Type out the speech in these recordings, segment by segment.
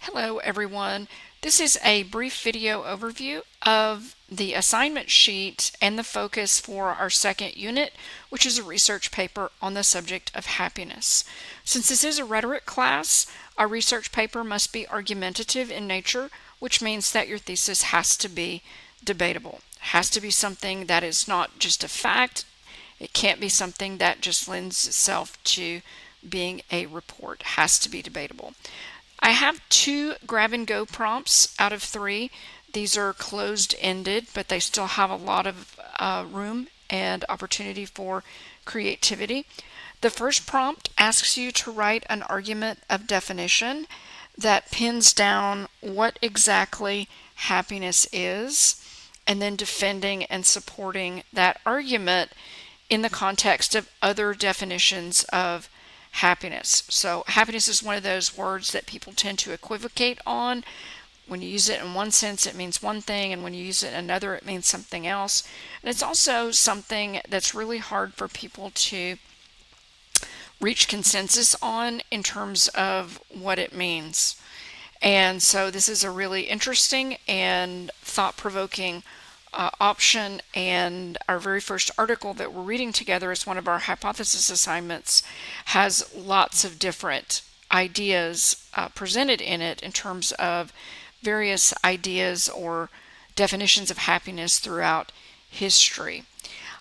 Hello everyone. This is a brief video overview of the assignment sheet and the focus for our second unit, which is a research paper on the subject of happiness. Since this is a rhetoric class, our research paper must be argumentative in nature, which means that your thesis has to be debatable. It has to be something that is not just a fact. It can't be something that just lends itself to being a report. It has to be debatable. I have 2 grab-and-go prompts out of 3. These are closed-ended, but they still have a lot of room and opportunity for creativity. The first prompt asks you to write an argument of definition that pins down what exactly happiness is, and then defending and supporting that argument in the context of other definitions of happiness. So happiness is one of those words that people tend to equivocate on. When you use it in one sense, it means one thing, and when you use it in another, it means something else. And it's also something that's really hard for people to reach consensus on in terms of what it means. And so this is a really interesting and thought-provoking option, and our very first article that we're reading together as one of our hypothesis assignments has lots of different ideas presented in it in terms of various ideas or definitions of happiness throughout history.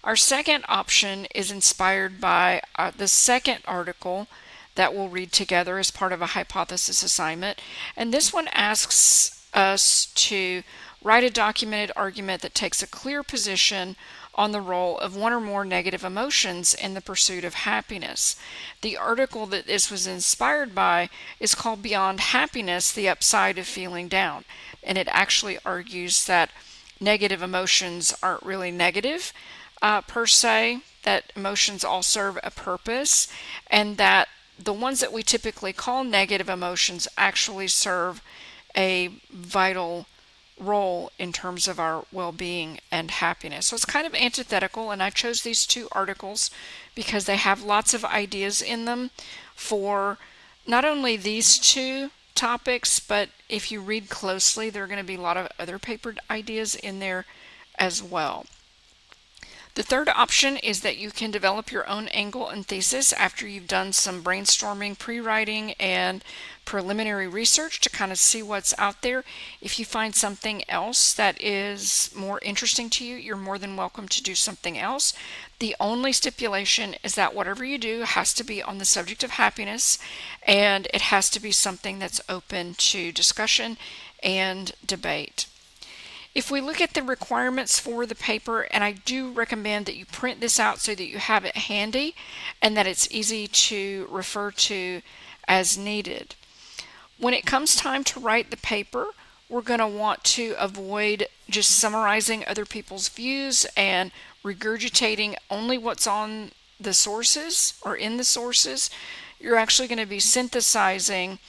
Our second option is inspired by the second article that we'll read together as part of a hypothesis assignment, and this one asks us to write a documented argument that takes a clear position on the role of one or more negative emotions in the pursuit of happiness. The article that this was inspired by is called Beyond Happiness, the Upside of Feeling Down, and it actually argues that negative emotions aren't really negative per se, that emotions all serve a purpose, and that the ones that we typically call negative emotions actually serve a vital role in terms of our well-being and happiness. So it's kind of antithetical, and I chose these 2 articles because they have lots of ideas in them for not only these 2 topics, but if you read closely, there are going to be a lot of other paper ideas in there as well. The third option is that you can develop your own angle and thesis after you've done some brainstorming, pre-writing, and preliminary research to kind of see what's out there. If you find something else that is more interesting to you, you're more than welcome to do something else. The only stipulation is that whatever you do has to be on the subject of happiness, and it has to be something that's open to discussion and debate. If we look at the requirements for the paper, and I do recommend that you print this out so that you have it handy and that it's easy to refer to as needed. When it comes time to write the paper, we're going to want to avoid just summarizing other people's views and regurgitating only what's on the sources or in the sources. You're actually going to be synthesizing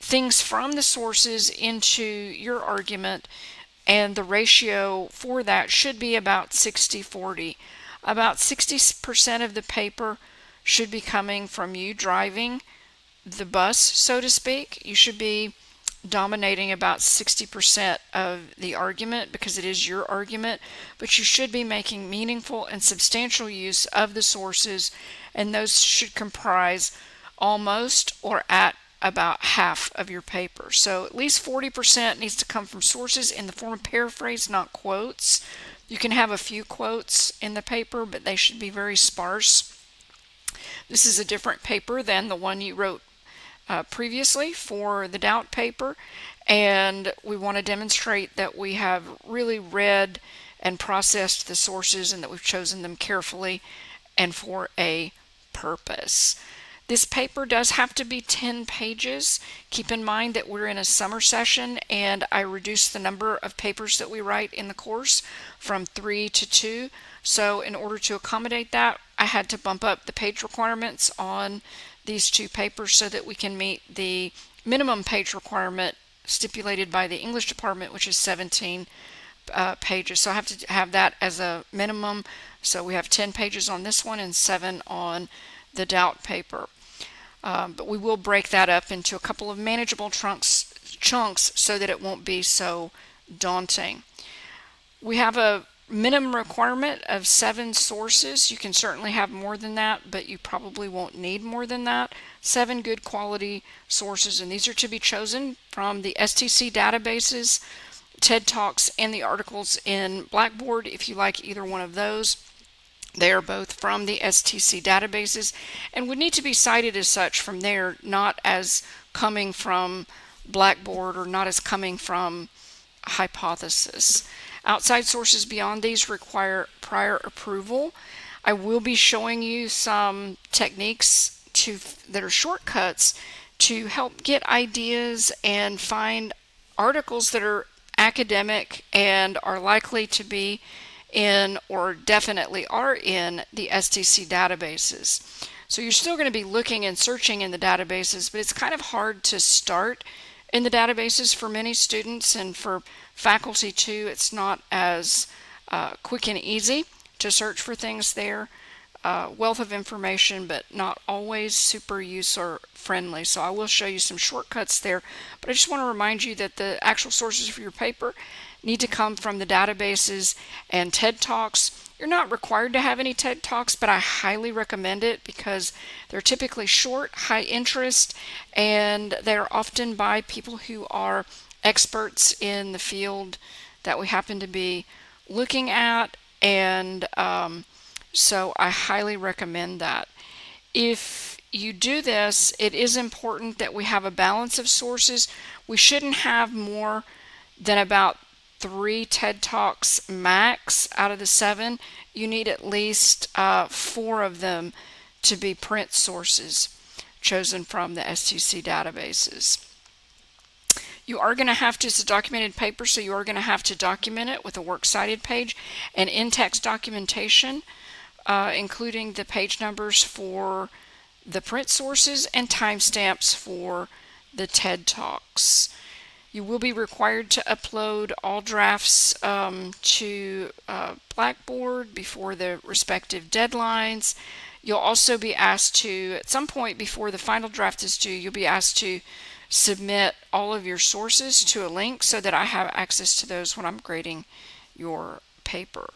things from the sources into your argument, and the ratio for that should be about 60-40. About 60% of the paper should be coming from you driving the bus, so to speak. You should be dominating about 60% of the argument because it is your argument, but you should be making meaningful and substantial use of the sources, and those should comprise almost or at about half of your paper. So at least 40% needs to come from sources in the form of paraphrase, not quotes. You can have a few quotes in the paper, but they should be very sparse. This is a different paper than the one you wrote previously for the doubt paper, and we want to demonstrate that we have really read and processed the sources and that we've chosen them carefully and for a purpose. This paper does have to be 10 pages. Keep in mind that we're in a summer session, and I reduced the number of papers that we write in the course from 3 to 2. So in order to accommodate that, I had to bump up the page requirements on these 2 papers so that we can meet the minimum page requirement stipulated by the English department, which is 17 pages. So I have to have that as a minimum. So we have 10 pages on this one and 7 on the doubt paper. But we will break that up into a couple of manageable chunks chunks so that it won't be so daunting. We have a minimum requirement of 7 sources. You can certainly have more than that, but you probably won't need more than that. 7 good quality sources, and these are to be chosen from the STC databases, TED Talks, and the articles in Blackboard if you like either one of those. They are both from the STC databases and would need to be cited as such from there, not as coming from Blackboard or not as coming from Hypothesis. Outside sources beyond these require prior approval. I will be showing you some techniques that are shortcuts to help get ideas and find articles that are academic and are likely to be in, or definitely are in, the STC databases. So you're still going to be looking and searching in the databases, but it's kind of hard to start in the databases for many students, and for faculty too. It's not as quick and easy to search for things there. Wealth of information, but not always super user friendly. So I will show you some shortcuts there, but I just want to remind you that the actual sources for your paper need to come from the databases and TED Talks. You're not required to have any TED Talks, but I highly recommend it because they're typically short, high interest, and they're often by people who are experts in the field that we happen to be looking at, and so I highly recommend that. If you do this, it is important that we have a balance of sources. We shouldn't have more than about 3 TED Talks max out of the 7. You need at least 4 of them to be print sources chosen from the STC databases. You are going to have to, it's a documented paper, so you are going to have to document it with a works cited page and in-text documentation, including the page numbers for the print sources and timestamps for the TED Talks. You will be required to upload all drafts to Blackboard before the respective deadlines. You'll also be asked to, at some point before the final draft is due, you'll be asked to submit all of your sources to a link so that I have access to those when I'm grading your paper.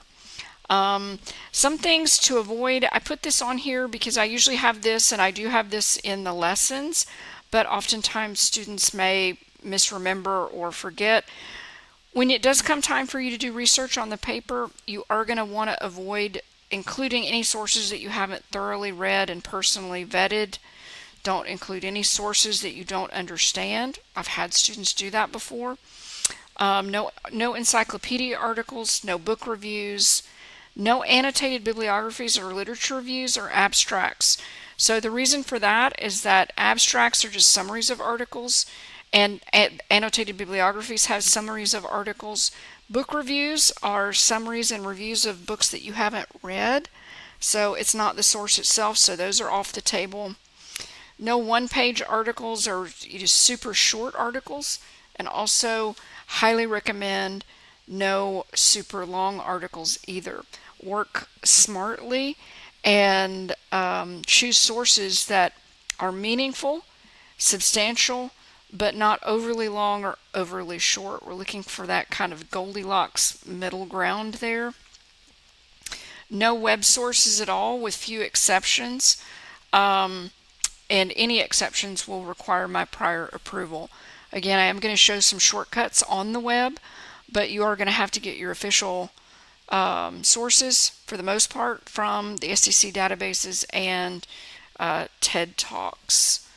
Some things to avoid. I put this on here because I usually have this, and I do have this in the lessons, but oftentimes students may misremember or forget. When it does come time for you to do research on the paper, you are going to want to avoid including any sources that you haven't thoroughly read and personally vetted. Don't include any sources that you don't understand. I've had students do that before. No encyclopedia articles, no book reviews, no annotated bibliographies or literature reviews or abstracts. So the reason for that is that abstracts are just summaries of articles, and annotated bibliographies have summaries of articles. Book reviews are summaries and reviews of books that you haven't read, so it's not the source itself, so those are off the table. No one-page articles or just super short articles, and also highly recommend no super long articles either. Work smartly and choose sources that are meaningful, substantial, but not overly long or overly short. We're looking for that kind of Goldilocks middle ground there. No web sources at all, with few exceptions, and any exceptions will require my prior approval. Again, I am going to show some shortcuts on the web, but you are going to have to get your official sources, for the most part, from the STC databases and TED Talks.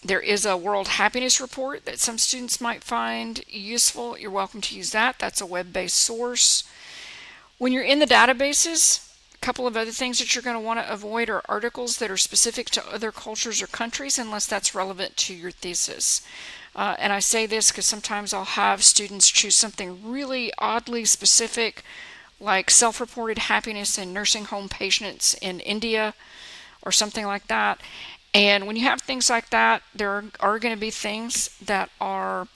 There is a World Happiness Report that some students might find useful. You're welcome to use that. That's a web-based source. When you're in the databases, a couple of other things that you're going to want to avoid are articles that are specific to other cultures or countries, unless that's relevant to your thesis. And I say this because sometimes I'll have students choose something really oddly specific, like self-reported happiness in nursing home patients in India or something like that. And when you have things like that, there are going to be things that are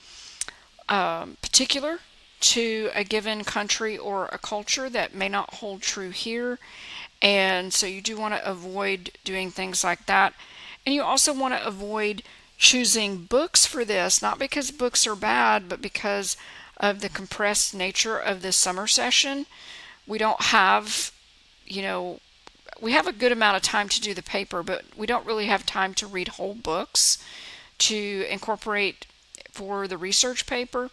particular to a given country or a culture that may not hold true here. And so you do want to avoid doing things like that. And you also want to avoid choosing books for this, not because books are bad, but because of the compressed nature of this summer session. We don't have, you know, we have a good amount of time to do the paper, but we don't really have time to read whole books to incorporate for the research paper.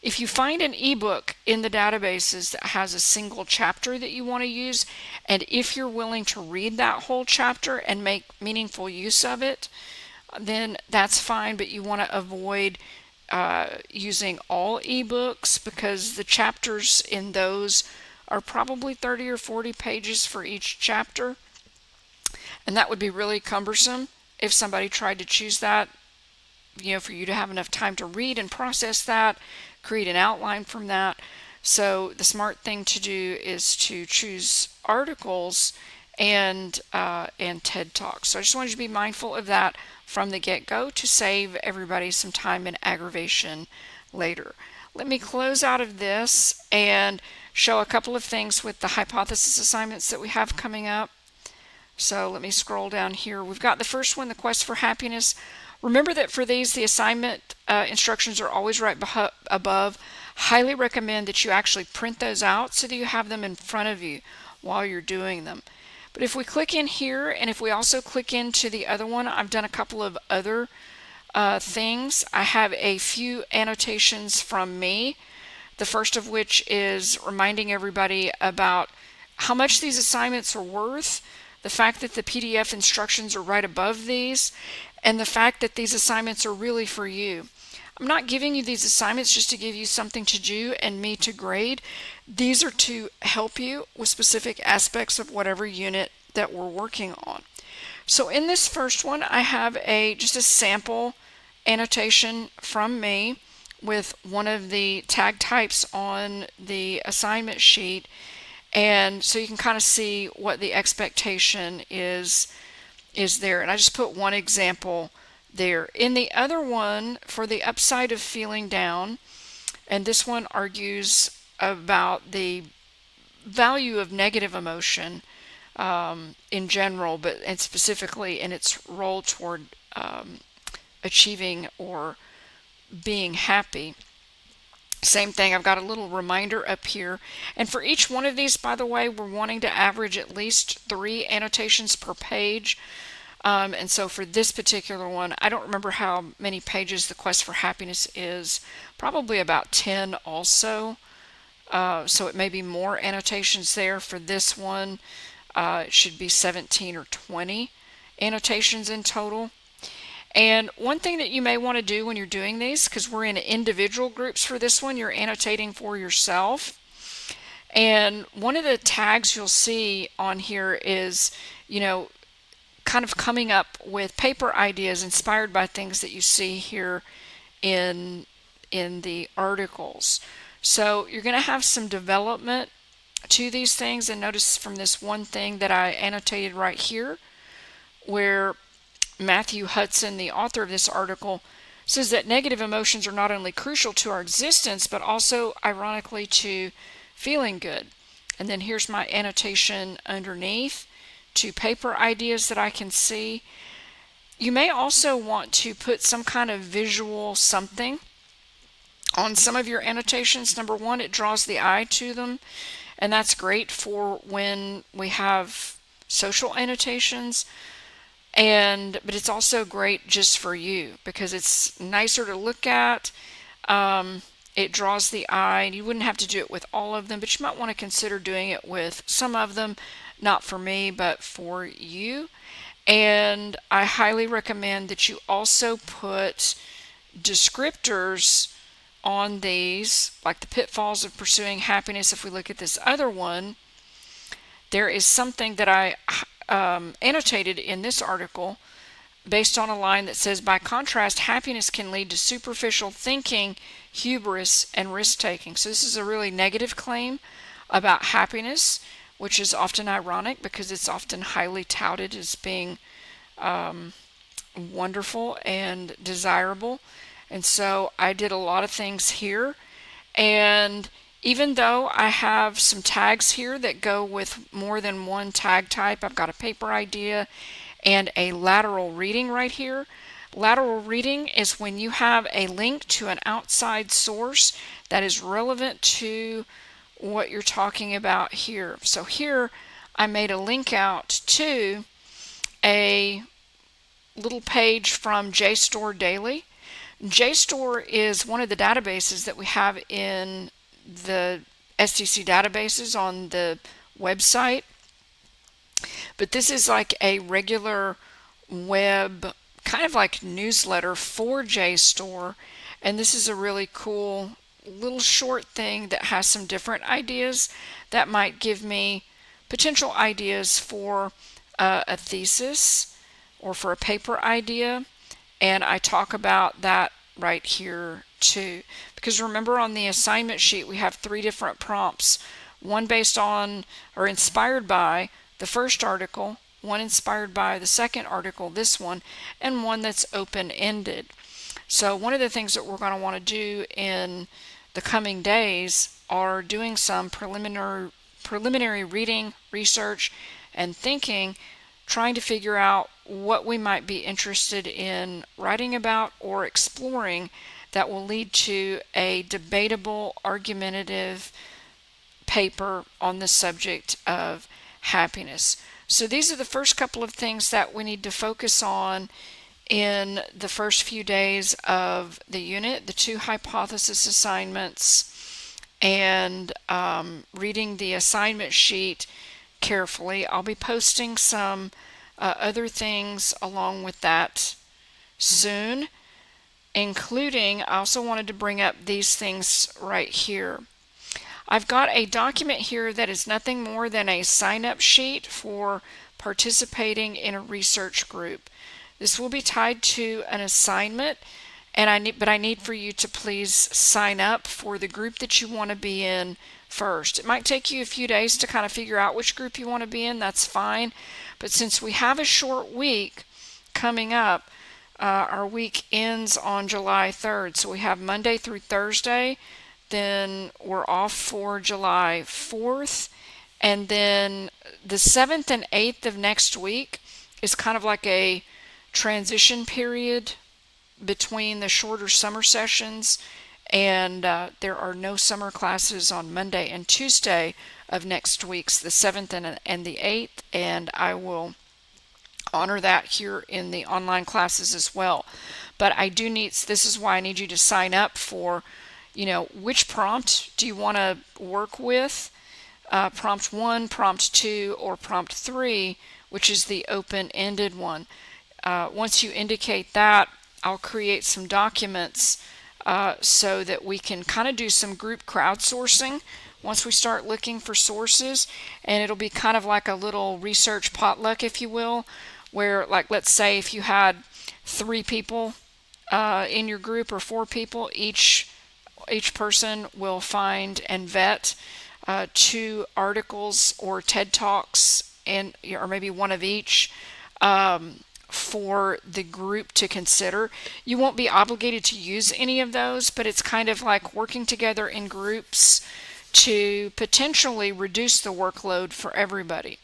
If you find an ebook in the databases that has a single chapter that you want to use, and if you're willing to read that whole chapter and make meaningful use of it, then that's fine, but you want to avoid using all ebooks because the chapters in those are probably 30 or 40 pages for each chapter, and that would be really cumbersome if somebody tried to choose that, for you to have enough time to read and process that, create an outline from that. So the smart thing to do is to choose articles and TED Talks. So I just wanted you to be mindful of that from the get-go to save everybody some time and aggravation later. Let me close out of this and show a couple of things with the hypothesis assignments that we have coming up. So let me scroll down here. We've got the first one, the quest for happiness. Remember that for these, the assignment instructions are always right above. Highly recommend that you actually print those out so that you have them in front of you while you're doing them. But if we click in here, and if we also click into the other one, I've done a couple of other things. I have a few annotations from me. The first of which is reminding everybody about how much these assignments are worth, the fact that the PDF instructions are right above these, and the fact that these assignments are really for you. I'm not giving you these assignments just to give you something to do and me to grade. These are to help you with specific aspects of whatever unit that we're working on. So in this first one, I have just a sample annotation from me with one of the tag types on the assignment sheet, and so you can kind of see what the expectation is there. And I just put one example there. In the other one, for the upside of feeling down, and this one argues about the value of negative emotion in general, and specifically in its role toward achieving or being happy. Same thing, I've got a little reminder up here. And for each one of these, by the way, we're wanting to average at least 3 annotations per page. And so for this particular one, I don't remember how many pages the Quest for Happiness is. Probably about 10 also. So it may be more annotations there. For this one, it should be 17 or 20 annotations in total. And one thing that you may want to do when you're doing these, because we're in individual groups for this one, you're annotating for yourself. And one of the tags you'll see on here is, kind of coming up with paper ideas inspired by things that you see here in the articles. So you're going to have some development to these things. And notice from this one thing that I annotated right here, where Matthew Hudson, the author of this article, says that negative emotions are not only crucial to our existence, but also, ironically, to feeling good. And then here's my annotation underneath to paper ideas that I can see. You may also want to put some kind of visual something on some of your annotations. Number one, it draws the eye to them, and that's great for when we have social annotations. But it's also great just for you because it's nicer to look at. It draws the eye, and you wouldn't have to do it with all of them, but you might want to consider doing it with some of them, not for me, but for you. And I highly recommend that you also put descriptors on these, like the pitfalls of pursuing happiness. If we look at this other one, there is something that I annotated in this article based on a line that says, by contrast, happiness can lead to superficial thinking, hubris, and risk-taking. So this is a really negative claim about happiness, which is often ironic because it's often highly touted as being wonderful and desirable. And so I did a lot of things here, and even though I have some tags here that go with more than one tag type, I've got a paper idea and a lateral reading right here. Lateral reading is when you have a link to an outside source that is relevant to what you're talking about here. So here I made a link out to a little page from JSTOR Daily. JSTOR is one of the databases that we have in the STC databases on the website, but this is like a regular web kind of like newsletter for JSTOR, and this is a really cool little short thing that has some different ideas that might give me potential ideas for a thesis or for a paper idea, and I talk about that right here too. Because remember, on the assignment sheet we have 3 different prompts, one based on or inspired by the first article, one inspired by the second article, this one, and one that's open-ended. So one of the things that we're going to want to do in the coming days are doing some preliminary reading, research, and thinking, trying to figure out what we might be interested in writing about or exploring that will lead to a debatable, argumentative paper on the subject of happiness. So these are the first couple of things that we need to focus on in the first few days of the unit: the 2 hypothesis assignments and reading the assignment sheet carefully. I'll be posting some other things along with that soon, including, I also wanted to bring up these things right here. I've got a document here that is nothing more than a sign-up sheet for participating in a research group. This will be tied to an assignment, and I need for you to please sign up for the group that you want to be in first. It might take you a few days to kind of figure out which group you want to be in. That's fine. But since we have a short week coming up, our week ends on July 3rd. So we have Monday through Thursday. Then we're off for July 4th. And then the 7th and 8th of next week is kind of like a transition period between the shorter summer sessions, and there are no summer classes on Monday and Tuesday of next week's, the 7th and the 8th, and I will honor that here in the online classes as well. But I do need, this is why I need you to sign up for, which prompt do you want to work with, prompt 1, prompt 2, or prompt 3, which is the open-ended one. Once you indicate that, I'll create some documents so that we can kind of do some group crowdsourcing once we start looking for sources, and it'll be kind of like a little research potluck, if you will, where, like, let's say if you had 3 people in your group or 4 people, each person will find and vet 2 articles or TED Talks, or maybe one of each, for the group to consider. You won't be obligated to use any of those, but it's kind of like working together in groups to potentially reduce the workload for everybody.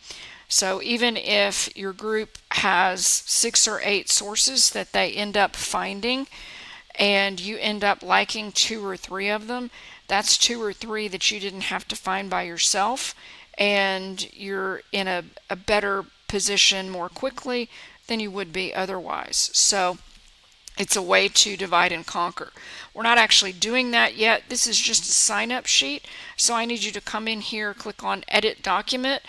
So even if your group has 6 or 8 sources that they end up finding, and you end up liking 2 or 3 of them, that's 2 or 3 that you didn't have to find by yourself, and you're in a better position more quickly than you would be otherwise. So it's a way to divide and conquer. We're not actually doing that yet. This is just a sign-up sheet. So I need you to come in here, click on Edit Document,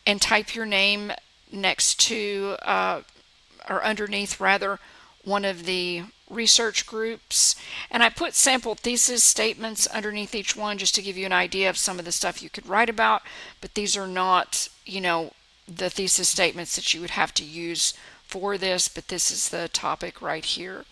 and type your name next to, or underneath rather, one of the research groups. And I put sample thesis statements underneath each one just to give you an idea of some of the stuff you could write about. But these are not, the thesis statements that you would have to use for this, but this is the topic right here.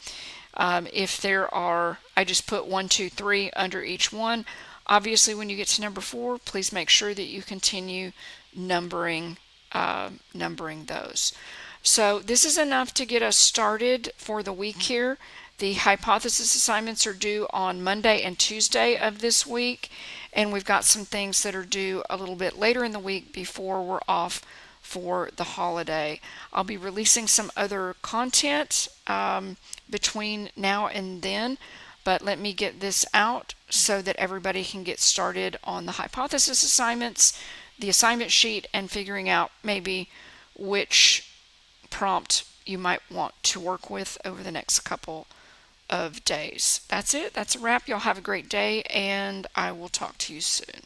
If there are, I just put 1, 2, 3 under each one. Obviously, when you get to number 4, please make sure that you continue numbering those. So this is enough to get us started for the week here. The hypothesis assignments are due on Monday and Tuesday of this week, and we've got some things that are due a little bit later in the week before we're off for the holiday. I'll be releasing some other content between now and then, but let me get this out so that everybody can get started on the hypothesis assignments, the assignment sheet, and figuring out maybe which prompt you might want to work with over the next couple of days. That's it. That's a wrap. Y'all have a great day, and I will talk to you soon.